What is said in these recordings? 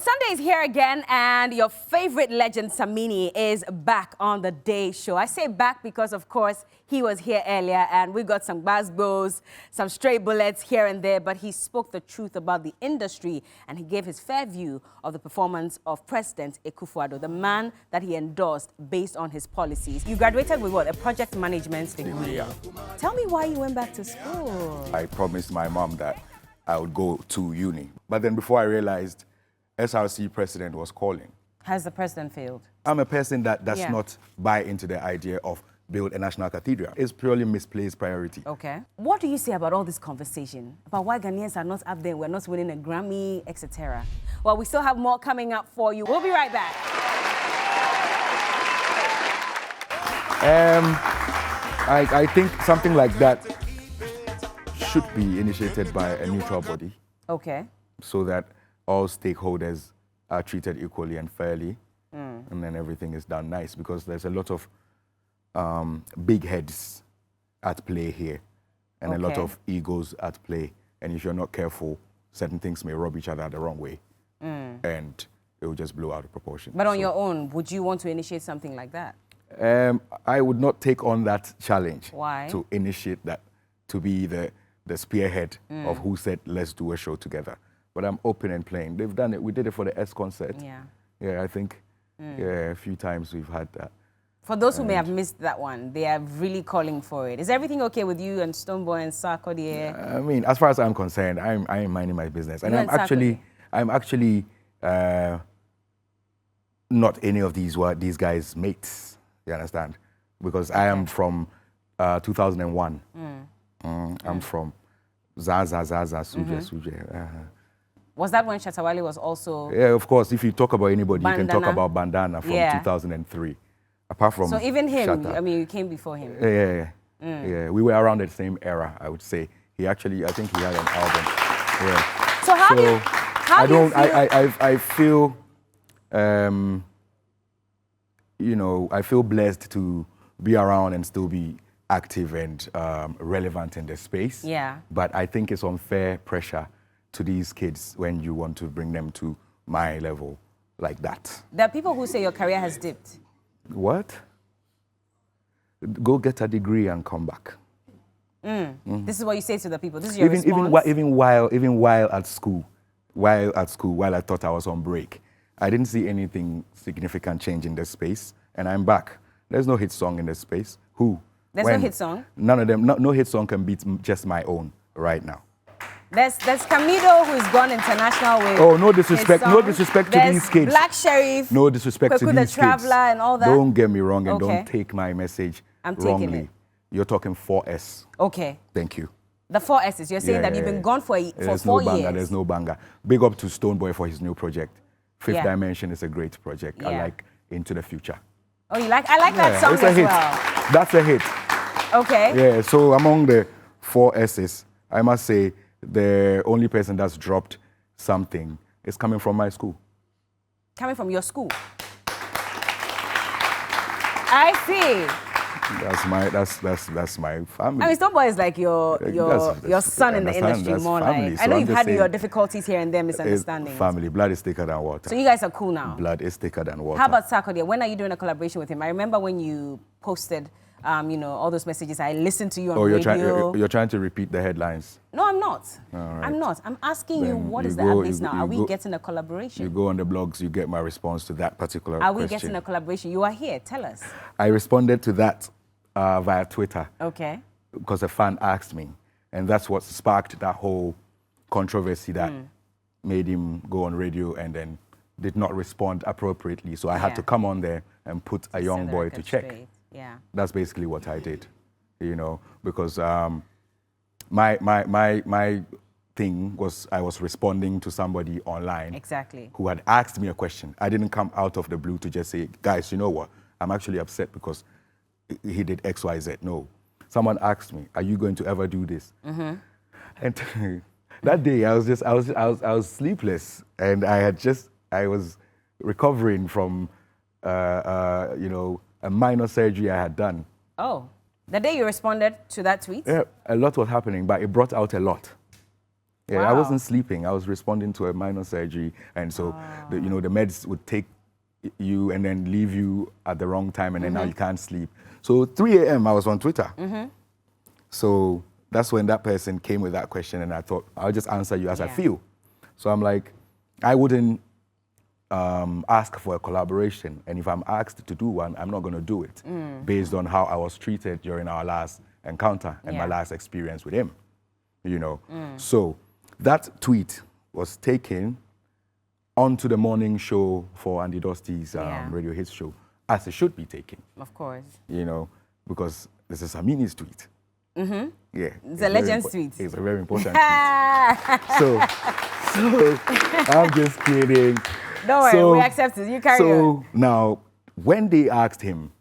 Sunday is here again, and your favorite legend, Samini, is back on the Day Show. I say back because, of course, he was here earlier, and we got some basbos, some stray bullets here and there, but he spoke the truth about the industry, and he gave his fair view of the performance of President Akufo-Addo, the man that he endorsed based on his policies. You graduated with what, a project management degree? Yeah. Tell me why you went back to school. I promised my mom that I would go to uni. But then before I realized SRC president was calling. Has the president failed? I'm a person that does not buy into the idea of build a national cathedral. It's purely misplaced priority. Okay. What do you say about all this conversation about why Ghanaians are not up there, we're not winning a Grammy, etc.? Well, we still have more coming up for you. We'll be right back. I think something like that should be initiated by a neutral body. Okay. So that all stakeholders are treated equally and fairly, and then everything is done nice, because there's a lot of big heads at play here, and a lot of egos at play, and if you're not careful, certain things may rub each other the wrong way, and it will just blow out of proportion. But on your own, would you want to initiate something like that? I would not take on that challenge. Why? To initiate that, to be the spearhead of who said, let's do a show together. But I'm open and playing. They've done it. We did it for the S concert. Yeah. Yeah, I think a few times we've had that. For those who may have missed that one, they are really calling for it. Is everything okay with you and Stoneboy and Sarkodie? I mean, as far as I'm concerned, I'm minding my business. And I'm actually not any of these guys' mates. You understand? Because I am from 2001. I'm from Zaza, Suje. Was that when Shatta Wale was also... Yeah, of course. If you talk about anybody, you can talk about Bandana from 2003. Apart from So even him, Shatta. I mean, you came before him. Yeah, we were around the same era, I would say. He actually, I think he had an album. Yeah. So how do you feel? I feel, you know, I feel blessed to be around and still be active and relevant in the space. Yeah. But I think it's unfair pressure to these kids when you want to bring them to my level like that. There are people who say your career has dipped. What? Go get a degree and come back. This is what you say to the people. This is your response? Even while at school, while I thought I was on break, I didn't see anything significant change in the space, and I'm back. There's no hit song in the space. Who? There's no hit song? None of them. No hit song can beat just my own right now. There's Camido, who's gone international with... Oh, no disrespect to these kids. Black Sheriff. No disrespect to these kids. the Traveler and all that. Don't get me wrong, and don't take my message wrongly. Taking it. You're talking 4S. Okay. Thank you. The 4S's. You're saying that you've been gone for 4 years. There's no banger. Big up to Stoneboy for his new project. Fifth Dimension is a great project. I like Into the Future. Oh, you like? I like that song as well. That's a hit. Okay. Yeah, so among the 4S's, I must say the only person that's dropped something is coming from my school. Coming from your school? I see. That's my family. I mean, Stoneboy is like your son in the industry more family. like. So I know you've had your difficulties here and there, misunderstandings. Family, blood is thicker than water. So you guys are cool now? Blood is thicker than water. How about Sarkodie? When are you doing a collaboration with him? I remember when you posted, you know, all those messages. I listened to you on radio. You're trying to repeat the headlines. No, I'm not. All right. I'm not. I'm asking you, what is the updates now? Are we getting a collaboration? You go on the blogs, you get my response to that particular question. Are we question. getting a collaboration? You are here. Tell us. I responded to that via Twitter. Okay. Because a fan asked me. And that's what sparked that whole controversy that made him go on radio and then did not respond appropriately. So I had to come on there and put a young boy to check. Straight. Yeah. That's basically what I did, you know, because my thing was I was responding to somebody online. Exactly. Who had asked me a question. I didn't come out of the blue to just say, guys, you know what? I'm actually upset because he did X, Y, Z. No. Someone asked me, are you going to ever do this? And that day I was sleepless, and I was recovering from you know, a minor surgery I had done. Oh, the day you responded to that tweet? Yeah, a lot was happening, but it brought out a lot. Yeah, Wow. I wasn't sleeping. I was responding to a minor surgery, and so the meds would take you and then leave you at the wrong time, and then now you can't sleep. So 3 a.m. I was on Twitter. So that's when that person came with that question, and I thought I'll just answer you as I feel. So I'm like, I wouldn't ask for a collaboration, and if I'm asked to do one, I'm not going to do it based on how I was treated during our last encounter and my last experience with him. You know, so that tweet was taken onto the morning show for Andy Dusty's Radio Hits show, as it should be taken. Of course. You know, because this is Samini's tweet. Yeah. It's a legend's tweet. It's a very important tweet. So I'm just kidding. Don't worry, we accept it. You carry on. So now, when they asked him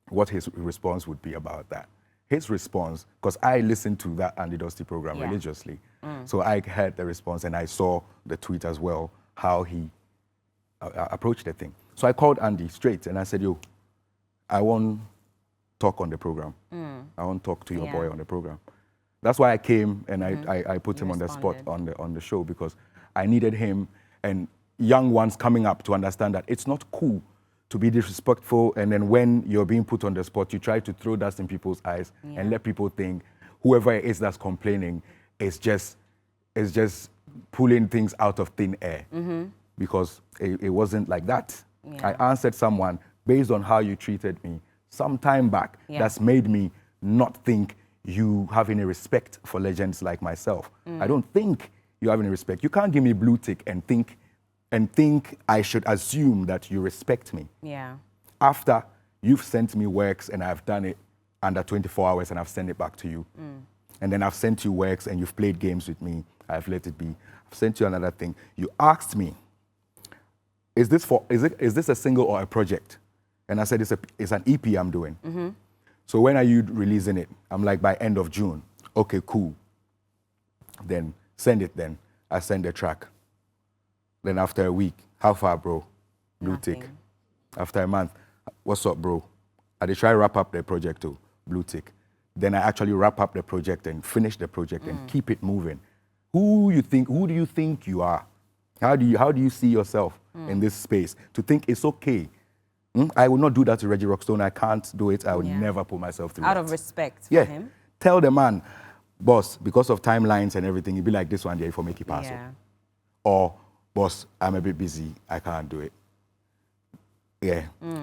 what his response would be about that, his response, because I listened to that Andy Dusty program religiously, so I heard the response and I saw the tweet as well, how he approached the thing. So I called Andy straight and I said, yo, I won't talk on the program. I won't talk to your boy on the program. That's why I came and I put him on the spot on the show, because I needed him and young ones coming up to understand that it's not cool to be disrespectful, and then when you're being put on the spot, you try to throw dust in people's eyes and let people think whoever it is that's complaining is just pulling things out of thin air, because it wasn't like that. I answered someone based on how you treated me some time back that's made me not think you have any respect for legends like myself. I don't think you have any respect. You can't give me blue tick and think I should assume that you respect me. Yeah. After you've sent me works and I've done it under 24 hours and I've sent it back to you. And then I've sent you works and you've played games with me. I've let it be. I've sent you another thing. You asked me, is this a single or a project? And I said, it's an EP I'm doing. So when are you releasing it? I'm like, by end of June. Okay, cool. Then send it then. I send the track. Then after a week, how far, bro? Blue tick. After a month, what's up, bro? I try to wrap up the project too, blue tick. Then I actually wrap up the project and finish the project and keep it moving. Who do you think you are? How do you see yourself in this space? To think it's okay. I will not do that to Reggie Rockstone. I can't do it. I would never put myself through Out that. of respect for him. Tell the man, boss, because of timelines and everything, you'd be like this one day for make it pass. Or, boss, I'm a bit busy, I can't do it.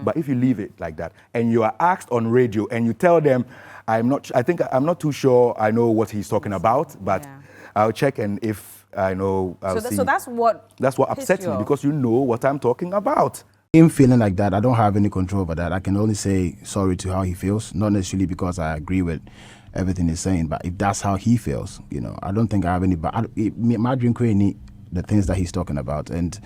But if you leave it like that, and you are asked on radio, and you tell them, I'm not too sure I know what he's talking about, but I'll check, and if I know, I'll see. So that's what upsets me, because you know what I'm talking about. Him feeling like that, I don't have any control over that. I can only say sorry to how he feels, not necessarily because I agree with everything he's saying, but if that's how he feels, I don't think I have any, but my dream creating the things that he's talking about. And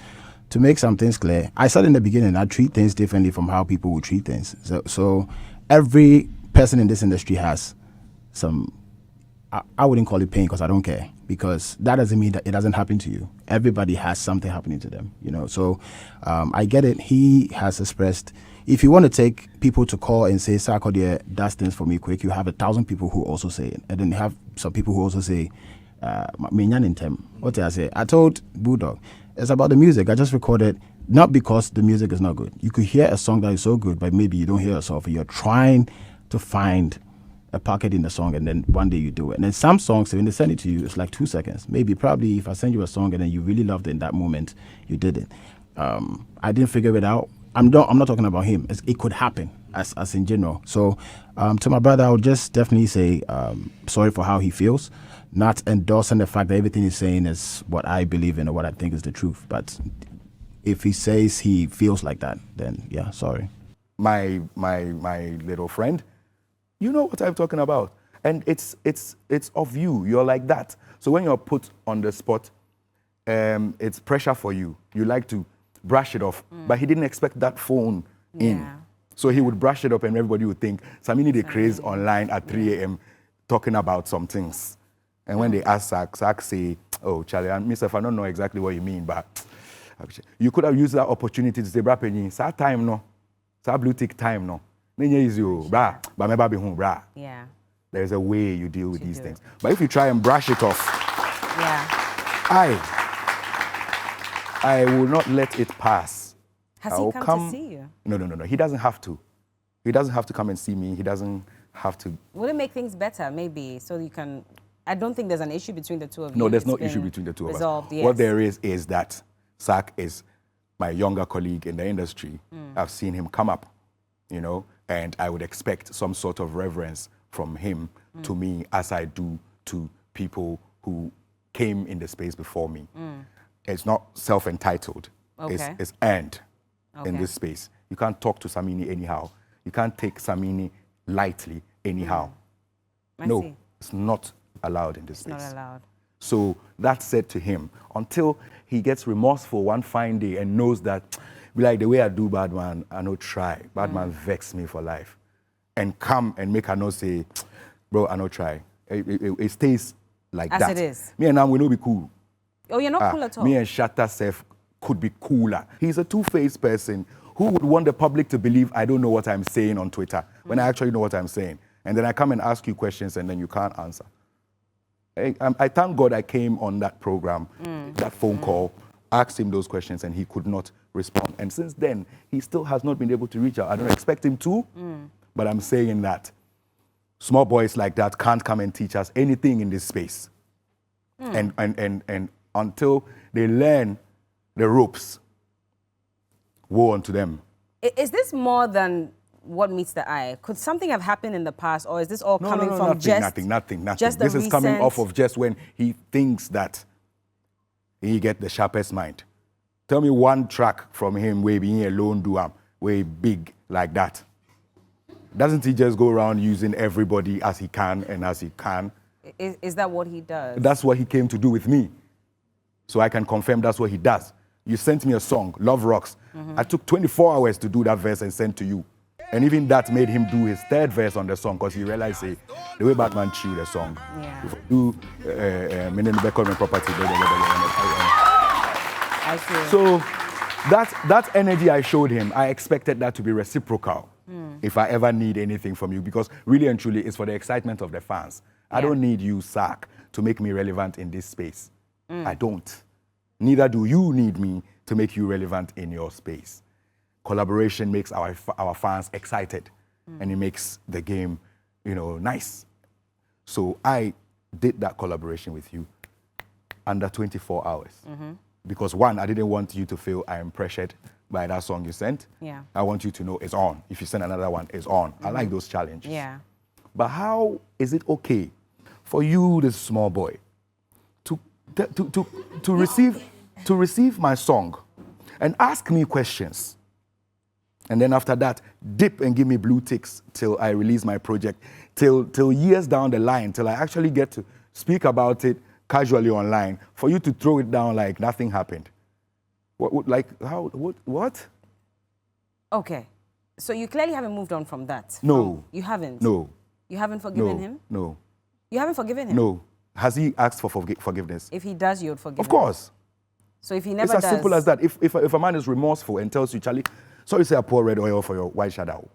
to make some things clear, I said in the beginning, I treat things differently from how people would treat things. So every person in this industry has some, I wouldn't call it pain because I don't care, because that doesn't mean that it doesn't happen to you. Everybody has something happening to them, So I get it. He has expressed, if you want to take people to call and say, Sarkodie does things for me quick, you have 1,000 people who also say it. And then you have some people who also say, what did I say? I told Bulldog, it's about the music. I just recorded, not because the music is not good. You could hear a song that is so good, but maybe you don't hear yourself. You're trying to find a pocket in the song, and then one day you do it. And then some songs, when they send it to you, it's like 2 seconds. Maybe probably if I send you a song and then you really loved it in that moment, you did it. I didn't figure it out. I'm not talking about him. It could happen as in general. So to my brother, I would just definitely say sorry for how he feels, not endorsing the fact that everything he's saying is what I believe in or what I think is the truth. But if he says he feels like that, then yeah, sorry. My little friend, you know what I'm talking about. And it's of you. You're like that. So when you're put on the spot, it's pressure for you. You like to brush it off. But he didn't expect that phone in. So he would brush it up and everybody would think, Samini the craze online at 3 a.m. talking about some things. And when they ask Sark say, oh, Charlie, and myself, I don't know exactly what you mean, but you could have used that opportunity to say, bra, penny, sa time no, sa blue tick time no. Bra, but maybe be home, bra. There's a way you deal with these things. But if you try and brush it off, I will not let it pass. Has he come to see you? No. He doesn't have to. He doesn't have to come and see me. He doesn't have to. Will it make things better, maybe, so you can... I don't think there's an issue between the two of you. No, there's no issue between the two of us. Yes. What there is that Sark is my younger colleague in the industry. I've seen him come up, you know, and I would expect some sort of reverence from him to me as I do to people who came in the space before me. It's not self-entitled. Okay. It's earned in this space. You can't talk to Samini anyhow. You can't take Samini lightly anyhow. No, it's not allowed in this space. It's not allowed. So that said to him, until he gets remorseful one fine day and knows that, be like, the way I do bad man, I no try. Bad man vex me for life. And come and make her no say, bro, I no try. It stays like that. As it is. Me and Nam, we no be cool. Oh, you're not cool at all? Me and Shatta Sef could be cooler. He's a two-faced person who would want the public to believe I don't know what I'm saying on Twitter when I actually know what I'm saying. And then I come and ask you questions and then you can't answer. I thank God I came on that program, that phone call, asked him those questions and he could not respond. And since then, he still has not been able to reach out. I don't expect him to, but I'm saying that small boys like that can't come and teach us anything in this space. And until they learn the ropes, woe unto them. Is this more than what meets the eye? Could something have happened in the past, or is this all coming from nothing? Just this is coming off of just when he thinks that he get the sharpest mind. Tell me one track from him where being alone do way big like that. Doesn't he just go around using everybody as he can and as he can? Is that what he does? That's what he came to do with me. So I can confirm that's what he does. You sent me a song, Love Rocks. I took 24 hours to do that verse and send to you. And even that made him do his third verse on the song because he realized, say, the way Batman chewed the song. Yeah. If you do property, I see. so that energy I showed him, I expected that to be reciprocal if I ever need anything from you, because really and truly it's for the excitement of the fans. I don't need you, Sark, to make me relevant in this space. I don't. Neither do you need me to make you relevant in your space. Collaboration makes our fans excited, and it makes the game, nice. So I did that collaboration with you under 24 hours. Because one, I didn't want you to feel I am pressured by that song you sent. Yeah. I want you to know it's on. If you send another one, it's on. I like those challenges. Yeah. But how is it okay for you, this small boy, to receive my song and ask me questions, and then after that dip and give me blue ticks till I release my project, till years down the line, till I actually get to speak about it casually online, for you to throw it down like nothing happened? What? Okay, so you clearly haven't moved on from that. No. You haven't? No. You haven't forgiven him? No. You haven't forgiven him? No. Has he asked for forgiveness? If he does, you would forgive him? Of course. So if he never does... It's as simple as that. If a man is remorseful and tells you, Charlie, sorry, say I pour red oil for your white shadow,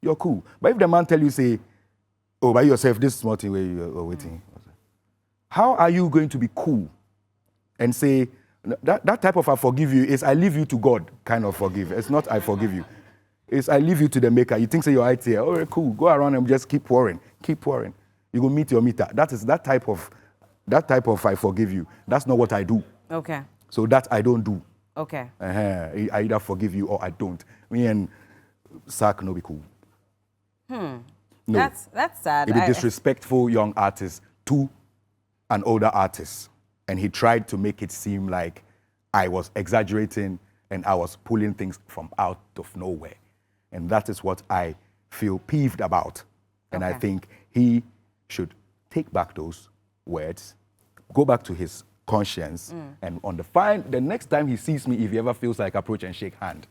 you're cool. But if the man tell you, say, oh, by yourself, this is not the way you're waiting. How are you going to be cool and say, that type of I forgive you is I leave you to God kind of forgive. It's not I forgive you. It's I leave you to the maker. You think say you're right here. All right, cool. Go around and just keep pouring. Keep pouring. You go meet your meter. That is that type of I forgive you. That's not what I do. Okay. So that I don't do. Okay. I either forgive you or I don't. Me and Sark no be cool. No. That's sad. He be disrespectful young artist to an older artist. And he tried to make it seem like I was exaggerating and I was pulling things from out of nowhere. And that is what I feel peeved about. And I think he should take back those words, go back to his conscience, and on the next time he sees me, if he ever feels like approach and shake hand,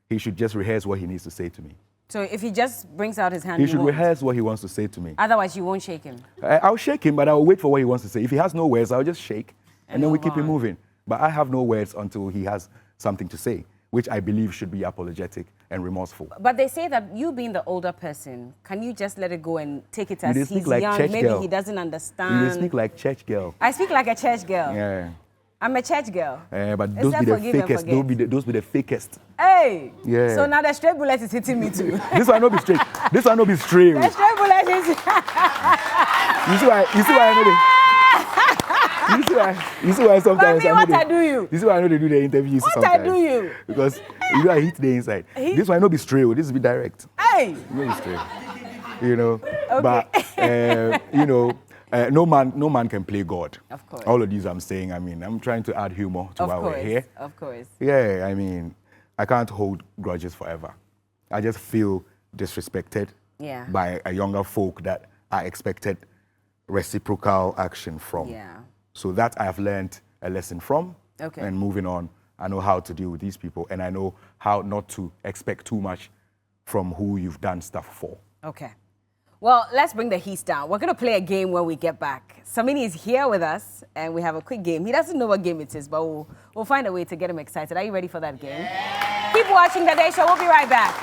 he should just rehearse what he needs to say to me. So if he just brings out his hand, he should rehearse what he wants to say to me. Otherwise, you won't shake him. I'll shake him, but I'll wait for what he wants to say. If he has no words, I'll just shake, and then we keep it moving. But I have no words until he has something to say. which I believe should be apologetic and remorseful. But they say that you being the older person, can you just let it go and take it as he's like young, maybe girl. he doesn't understand. You speak like church girl. I speak like a church girl. Yeah. I'm a church girl. But those be the fakest. Those be the fakest. Hey. Yeah. So now the straight bullet is hitting me too. This one no be straight. This one no be straight. The straight bullet is. You see why I know you see why sometimes Mami, what I do you? You see why I know they do the interviews What sometimes. I do you? Because you know I hit the inside. This one no be straight. This be direct. Hey. No be straight. You know. Okay. But you know. No man can play God. Of course. All of these I'm saying, I mean, I'm trying to add humor to why we're here. Of course. Yeah, I mean, I can't hold grudges forever. I just feel disrespected by a younger folk that I expected reciprocal action from. Yeah. So that I have learned a lesson from. Okay. And moving on, I know how to deal with these people, and I know how not to expect too much from who you've done stuff for. Okay. Well, let's bring the heat down. We're going to play a game when we get back. Samini is here with us, and we have a quick game. He doesn't know what game it is, but we'll find a way to get him excited. Are you ready for that game? Yeah. Keep watching The Day Show. We'll be right back.